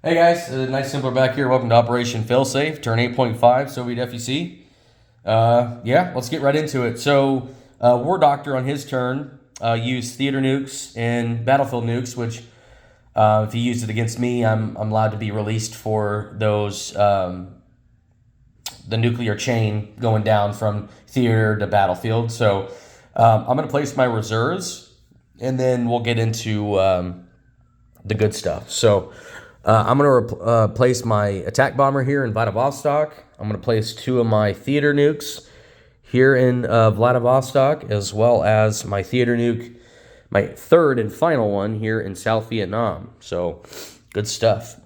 Hey guys, nice simpler back here. Welcome to Operation FailSafe, turn 8.5, Soviet FEC. Yeah, let's get right into it. So, War Doctor on his turn used theater nukes and battlefield nukes, which if he used it against me, I'm allowed to be released for those the nuclear chain going down from theater to battlefield. So, I'm going to place my reserves, and then we'll get into the good stuff. So. I'm going to place my attack bomber here in Vladivostok. I'm going to place two of my theater nukes here in Vladivostok, as well as my theater nuke, my third and final one here in South Vietnam. So, good stuff.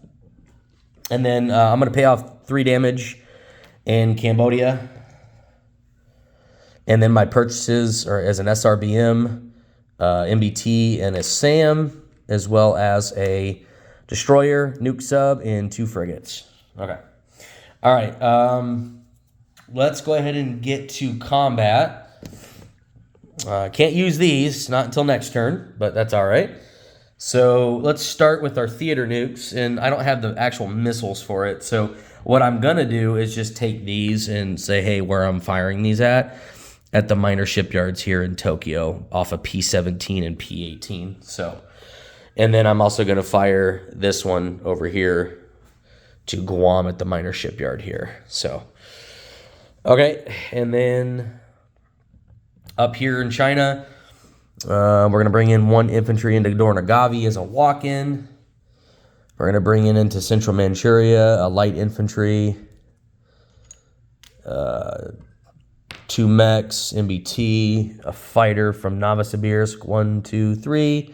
And then I'm going to pay off 3 damage in Cambodia. And then my purchases are as an SRBM, MBT, and a SAM, as well as a destroyer, nuke sub, and 2 frigates. Okay. All right. Let's go ahead and get to combat. Can't use these, not until next turn, but that's all right. So let's start with our theater nukes, and I don't have the actual missiles for it. So what I'm going to do is just take these and say, hey, where I'm firing these at the minor shipyards here in Tokyo off of P-17 and P-18. So... And then I'm also going to fire this one over here to Guam at the minor shipyard here. So, okay. And then up here in China, we're going to bring in 1 infantry into Dornagavi as a walk-in. We're going to bring in into central Manchuria a light infantry, 2 mechs, MBT, a fighter from Novosibirsk, 1, 2, 3.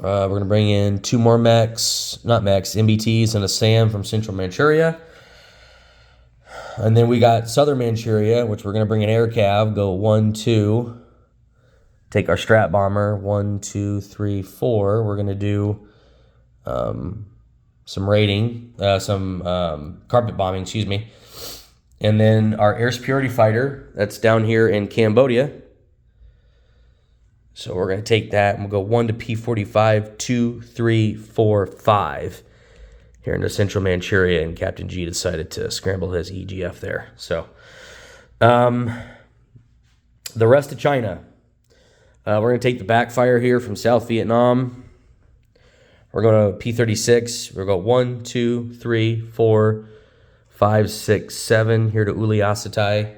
We're going to bring in 2 more MBTs and a SAM from Central Manchuria. And then we got Southern Manchuria, which we're going to bring in air cav, go 1, 2. Take our strat bomber, 1, 2, 3, 4. We're going to do some raiding, carpet bombing, excuse me. And then our air superiority fighter, that's down here in Cambodia. So we're going to take that and we'll go 1 to P45, 2, 3, 4, 5 here into Central Manchuria, and Captain G decided to scramble his EGF there. So the rest of China, we're going to take the backfire here from South Vietnam. We're going to P36. We're going to go 1, 2, 3, 4, 5, 6, 7 here to Uliassetai.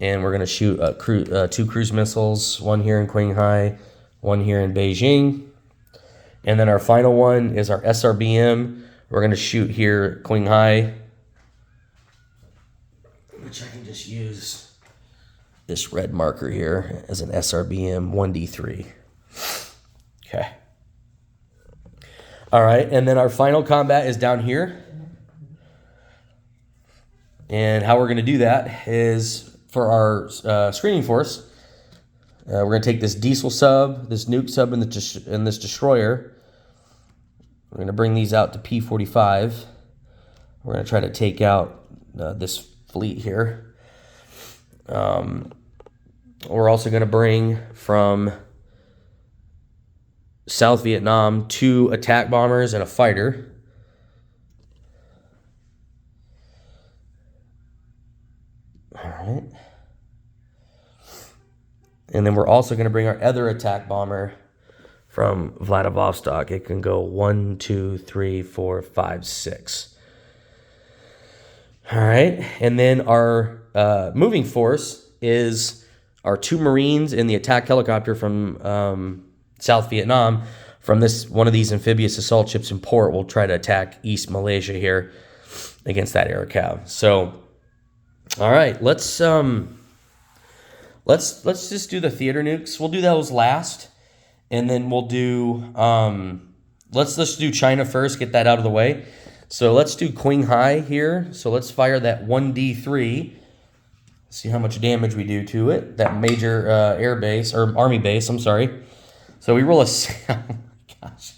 And we're going to shoot 2 cruise missiles, 1 here in Qinghai, 1 here in Beijing. And then our final one is our SRBM. We're going to shoot here at Qinghai, which I can just use this red marker here as an SRBM 1D3. Okay. All right, and then our final combat is down here. And how we're going to do that is... For our screening force, we're going to take this diesel sub, this nuke sub, and this destroyer. We're going to bring these out to P45. We're going to try to take out this fleet here. We're also going to bring from South Vietnam 2 attack bombers and a fighter. All right. And then we're also going to bring our other attack bomber from Vladivostok. It can go 1, 2, 3, 4, 5, 6. All right. And then our moving force is our 2 Marines and the attack helicopter from South Vietnam. From one of these amphibious assault ships in port, we'll try to attack East Malaysia here against that air cav. So, all right, let's just do the theater nukes. We'll do those last, and then we'll do let's do China first, get that out of the way. So let's do Qinghai here. So let's fire that 1D3. See how much damage we do to it. That major air base or army base. I'm sorry. So we roll a oh my gosh.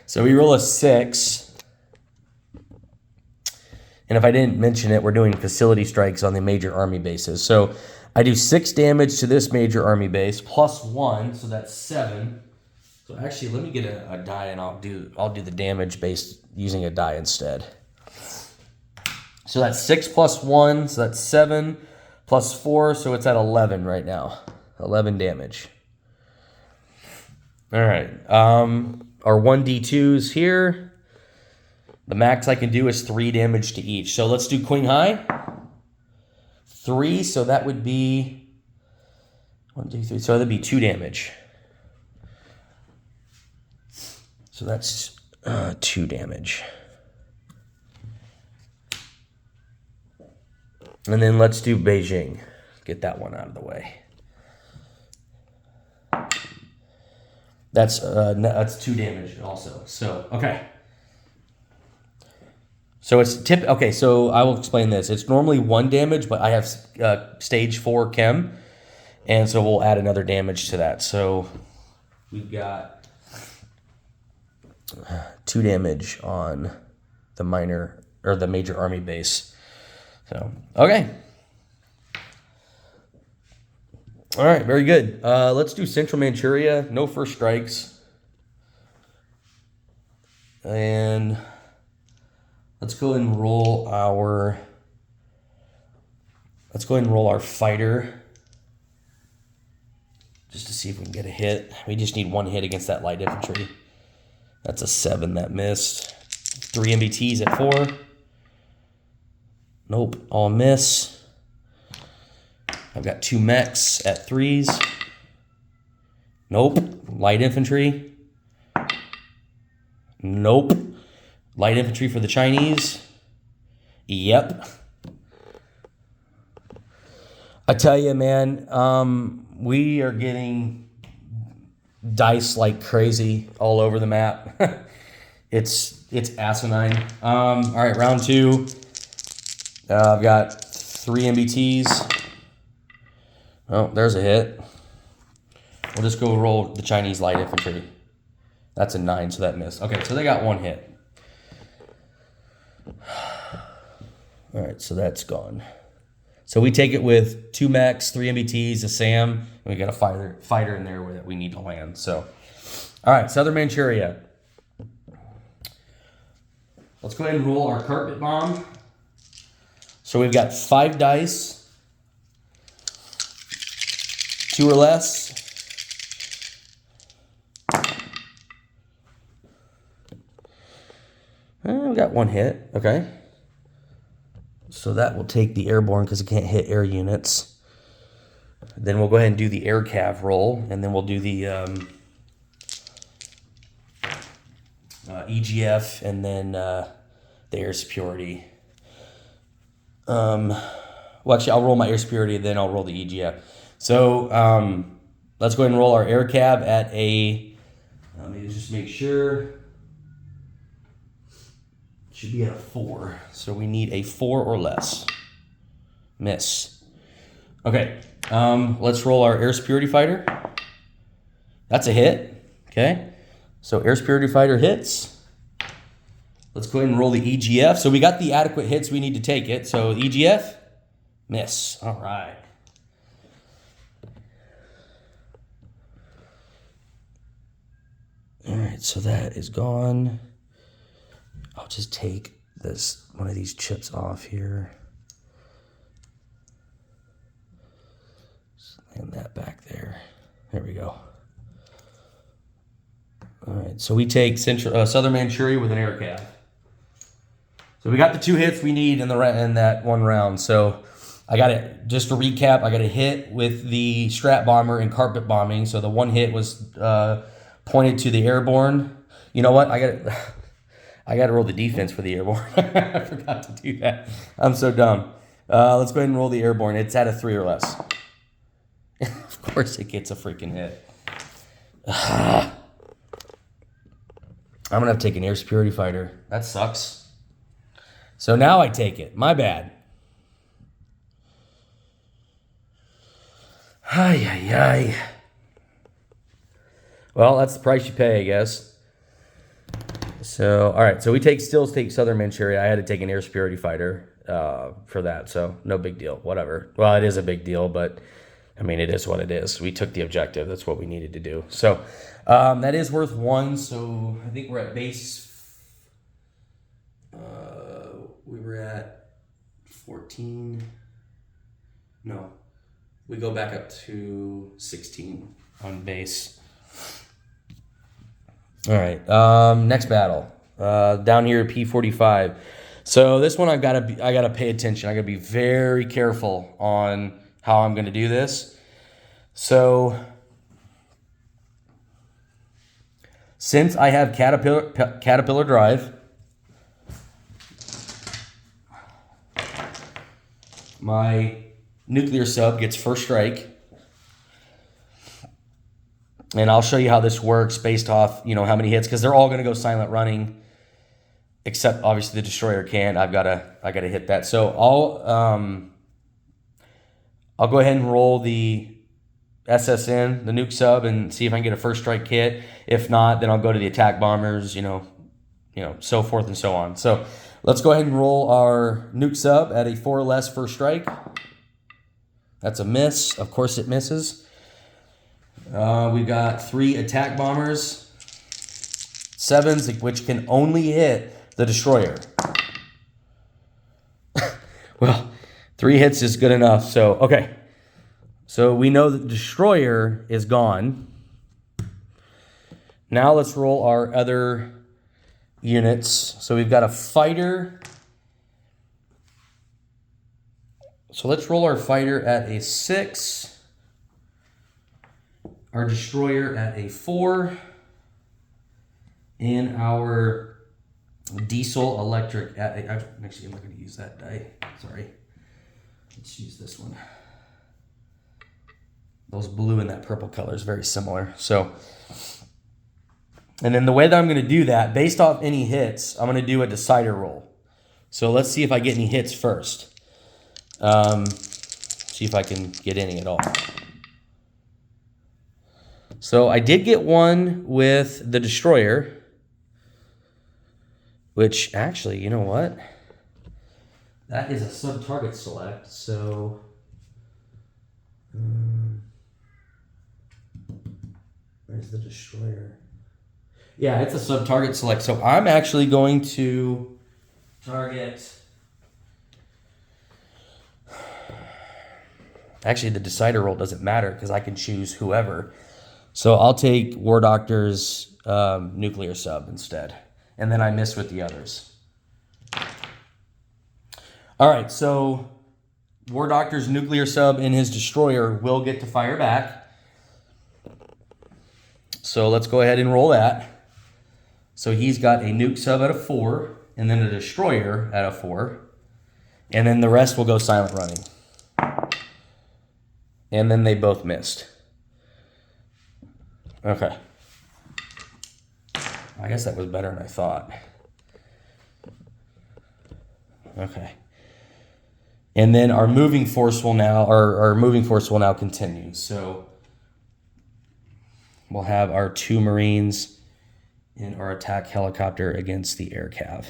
So we roll a 6. And if I didn't mention it, we're doing facility strikes on the major army bases. So I do 6 damage to this major army base, plus 1, so that's 7. So actually, let me get a die, and I'll do the damage based using a die instead. So that's 6 plus 1, so that's 7 plus 4, so it's at 11 right now. 11 damage. All right. Our 1d2s here. The max I can do is 3 damage to each. So let's do Queen High. 3, so that would be 1, 2, 3. So that'd be 2 damage. So that's 2 damage. And then let's do Beijing. Get that one out of the way. That's 2 damage also. So, okay. So it's okay, so I will explain this. It's normally 1 damage, but I have stage 4 chem, and so we'll add another damage to that. So we've got 2 damage on the minor or the major army base. So, okay. All right, very good. Let's do Central Manchuria. No first strikes. And let's go ahead and roll our fighter just to see if we can get a hit. We just need 1 hit against that light infantry. That's a 7 that missed. 3 MBTs at 4. Nope, all miss. I've got 2 mechs at 3s. Nope. Light infantry. Nope. Light infantry for the Chinese. Yep. I tell you, man, we are getting dice like crazy all over the map. It's asinine. All right, round 2. I've got 3 MBTs. Oh, there's a hit. We'll just go roll the Chinese light infantry. That's a 9, so that missed. Okay, so they got 1 hit. All right, so that's gone. So we take it with 2 mechs, 3 MBTs, a SAM, and we got a fighter in there that we need to land. So, all right, Southern Manchuria. Let's go ahead and roll our carpet bomb. So we've got 5 dice. 2 or less. We got 1 hit. Okay. So that will take the airborne because it can't hit air units. Then we'll go ahead and do the air cav roll, and then we'll do the EGF, and then the air superiority. Well, actually, I'll roll my air superiority, then I'll roll the EGF. So let's go ahead and roll our air cab at a, let me just make sure. It should be at a 4. So we need a 4 or less. Miss. Okay, let's roll our air superiority fighter. That's a hit. Okay, so air superiority fighter hits. Let's go ahead and roll the EGF. So we got the adequate hits, we need to take it. So EGF, miss. All right. All right, so that is gone. I'll just take one of these chips off here. Just land that back there. There we go. All right, so we take Southern Manchuria with an air cav. So we got the 2 hits we need in that 1 round. So I got it. Just to recap, I got a hit with the Strat Bomber and carpet bombing. So the 1 hit was pointed to the airborne. You know what? I got to roll the defense for the airborne. I forgot to do that. I'm so dumb. Let's go ahead and roll the airborne. It's at a 3 or less. Of course it gets a freaking hit. I'm going to have to take an air superiority fighter. That sucks. So now I take it. My bad. Ay, ay, ay. Well, that's the price you pay, I guess. So, all right. So we still take Southern Manchuria. I had to take an air superiority fighter for that. So no big deal. Whatever. Well, it is a big deal, but I mean, it is what it is. We took the objective. That's what we needed to do. So that is worth 1. So I think we're at base. We were at 14. No, we go back up to 16 on base. All right. Next battle. Down here at P45. So this one I gotta pay attention. I gotta be very careful on how I'm gonna do this. So since I have Caterpillar Drive, my nuclear sub gets first strike. And I'll show you how this works based off, how many hits, because they're all going to go silent running, except obviously the destroyer can't. I gotta hit that. So I'll go ahead and roll the SSN, the nuke sub, and see if I can get a first strike hit. If not, then I'll go to the attack bombers, so forth and so on. So let's go ahead and roll our nuke sub at a 4 or less first strike. That's a miss. Of course it misses. We've got 3 attack bombers, 7s, which can only hit the destroyer. Well, 3 hits is good enough. So, okay. So we know that the destroyer is gone. Now let's roll our other units. So we've got a fighter. So let's roll our fighter at a 6. Our destroyer at a 4, and our diesel electric at a, actually I'm not going to use that die, sorry. Let's use this one. Those blue and that purple color is very similar. So, and then the way that I'm going to do that, based off any hits, I'm going to do a decider roll. So let's see if I get any hits first. See if I can get any at all. So I did get one with the destroyer, which actually, you know what? That is a sub-target select, so where's the destroyer? Yeah, it's a sub-target select, so I'm actually going to target... Actually, the decider roll doesn't matter because I can choose whoever. So I'll take War Doctor's nuclear sub instead. And then I miss with the others. All right, so War Doctor's nuclear sub and his destroyer will get to fire back. So let's go ahead and roll that. So he's got a nuke sub at a 4, and then a destroyer at a 4. And then the rest will go silent running. And then they both missed. Okay. I guess that was better than I thought. Okay. And then our moving force will now, continue. So we'll have our 2 Marines in our attack helicopter against the air cav,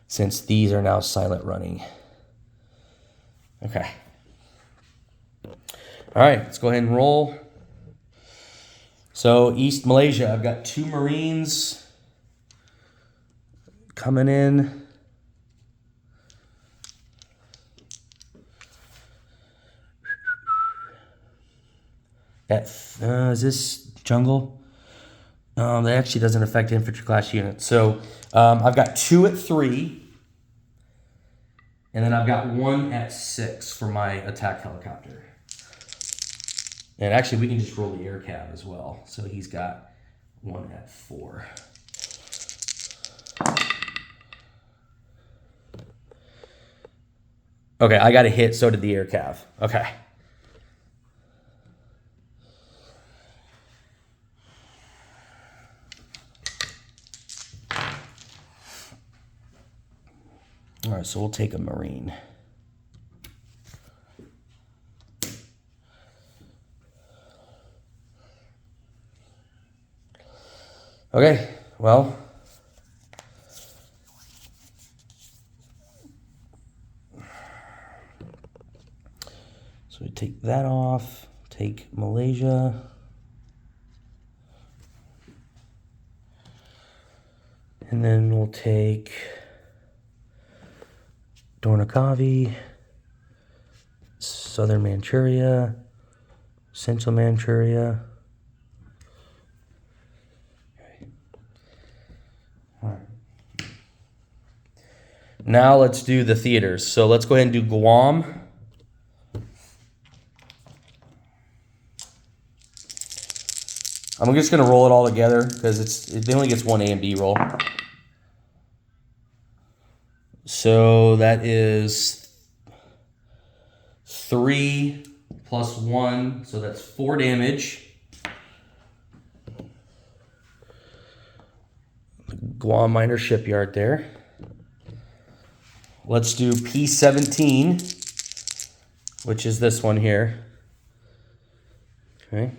since these are now silent running. Okay. All right, let's go ahead and roll. So East Malaysia, I've got 2 Marines coming in. Is this jungle? That actually doesn't affect infantry class units. So I've got 2 at 3. And then I've got 1 at 6 for my attack helicopter. And actually, we can just roll the air cav as well. So he's got 1 at 4. Okay, I got a hit, so did the air cav. Okay. All right, so we'll take a Marine. Okay, well, so we take that off, take Malaysia. And then we'll take Dornakavi, Southern Manchuria, Central Manchuria. Okay. All right. Now let's do the theaters. So let's go ahead and do Guam. I'm just going to roll it all together because it only gets one A and B roll. So that is 3 plus 1, so that's 4 damage. Guam Minor Shipyard there. Let's do P17, which is this one here. Okay.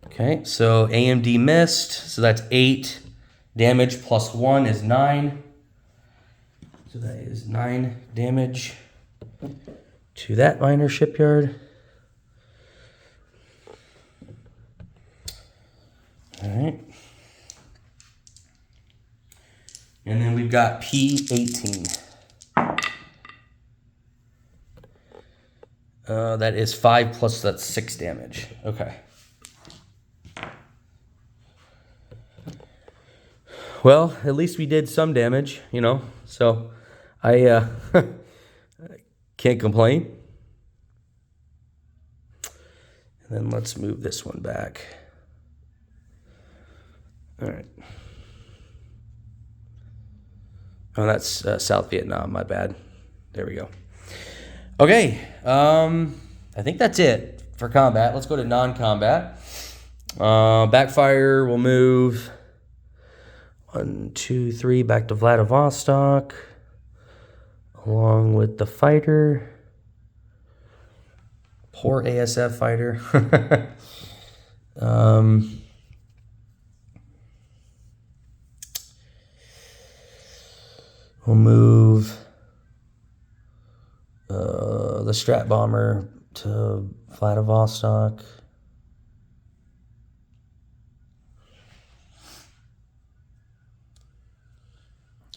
Okay, so AMD missed, so that's 8 damage plus 1 is 9. So that is 9 damage to that minor shipyard. All right. And then we've got P18. That is 5 plus, that's 6 damage. Okay. Well, at least we did some damage, you know, so I can't complain. And then let's move this one back. All right. Oh, that's South Vietnam, my bad. There we go. Okay, I think that's it for combat. Let's go to non-combat. Backfire will move 1, 2, 3 back to Vladivostok, along with the fighter. Poor ASF fighter. We'll move the Strat Bomber to Vladivostok.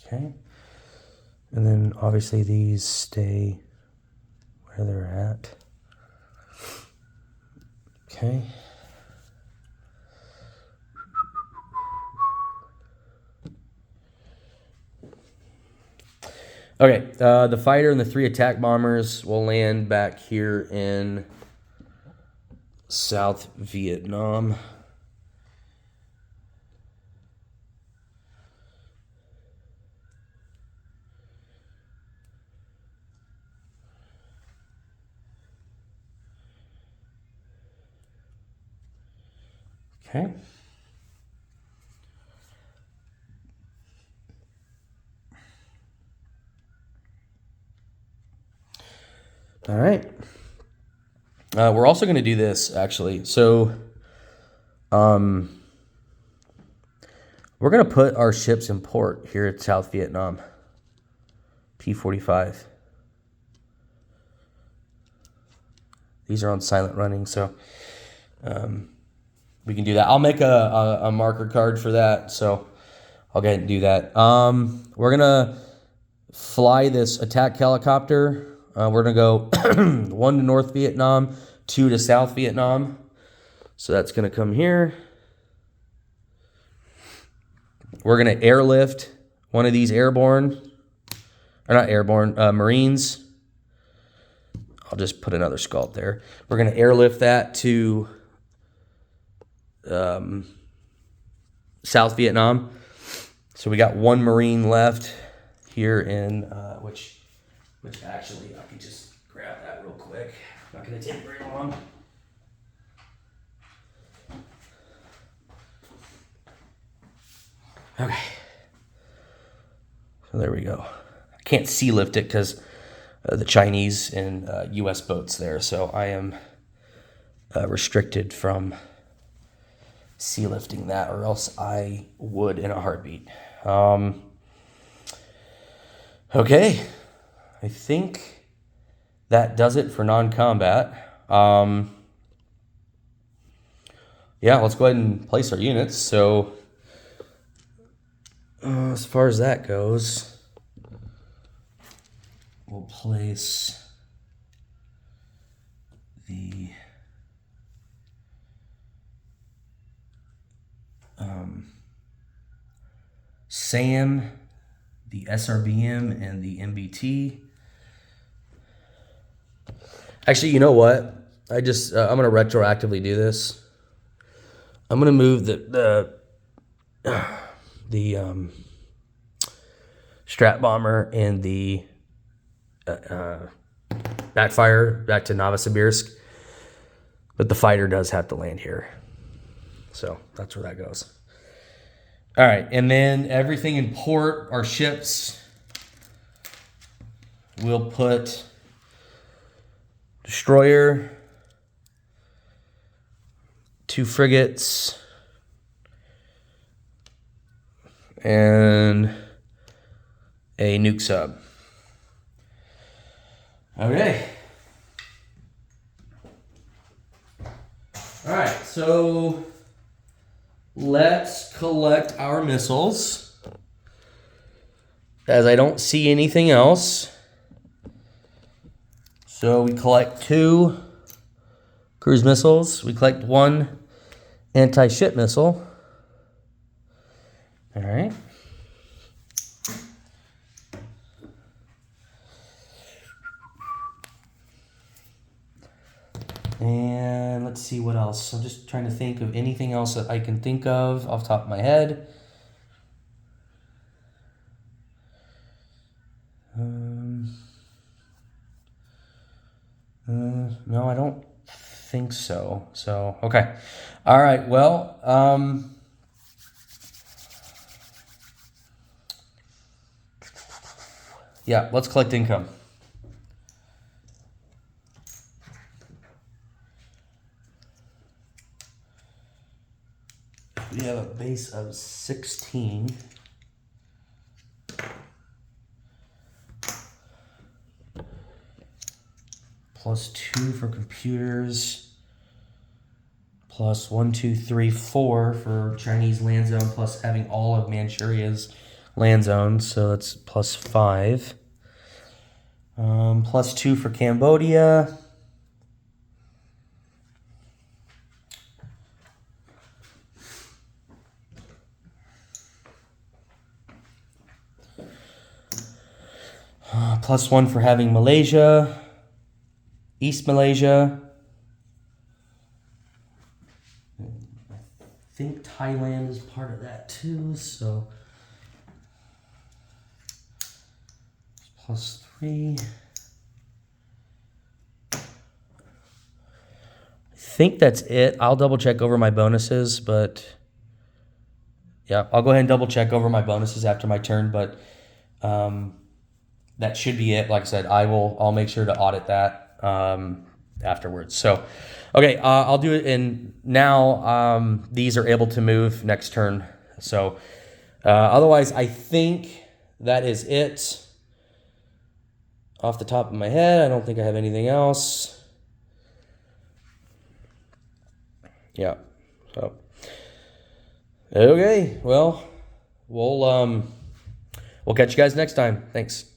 Okay. And then obviously these stay where they're at. Okay. Okay, the fighter and the 3 attack bombers will land back here in South Vietnam. Okay. All right. We're also going to do this, actually. So we're going to put our ships in port here at South Vietnam. P-45. These are on silent running, so we can do that. I'll make a marker card for that, so I'll go ahead and do that. We're going to fly this attack helicopter. We're going to go 1 to North Vietnam, 2 to South Vietnam. So that's going to come here. We're going to airlift one of these airborne, or not airborne, Marines. I'll just put another sculpt there. We're going to airlift that to South Vietnam. So we got 1 Marine left here in, which actually I can just grab that real quick. Not going to take very long. Okay. So there we go. I can't sea lift it because the Chinese and U.S. boats there, so I am restricted from sea lifting that, or else I would in a heartbeat. Okay. I think that does it for non-combat. Yeah, let's go ahead and place our units. So as far as that goes, we'll place the SAM, the SRBM, and the MBT. Actually, you know what? I'm gonna retroactively do this. I'm gonna move the Strat Bomber and the Backfire back to Novosibirsk, but the fighter does have to land here. So that's where that goes. All right, and then everything in port, our ships, we'll put destroyer, 2 frigates, and a nuke sub. Okay. All right, so let's collect our missiles, as I don't see anything else. So we collect 2 cruise missiles. We collect 1 anti-ship missile. All right. And let's see what else. I'm just trying to think of anything else that I can think of off the top of my head. No, I don't think so. So, okay. All right, well, yeah, let's collect income. We have a base of 16. Plus 2 for computers. Plus 1, 2, 3, 4 for Chinese land zone, plus having all of Manchuria's land zones. So that's plus 5. Plus 2 for Cambodia. Plus 1 for having Malaysia, East Malaysia. I think Thailand is part of that too, so plus 3. I think that's it. I'll double check over my bonuses, but yeah, I'll go ahead and double check over my bonuses after my turn, but that should be it. Like I said, I'll make sure to audit that afterwards. So, okay, I'll do it in now. These are able to move next turn. So, otherwise, I think that is it. Off the top of my head, I don't think I have anything else. Yeah. So, okay. Well, we'll catch you guys next time. Thanks.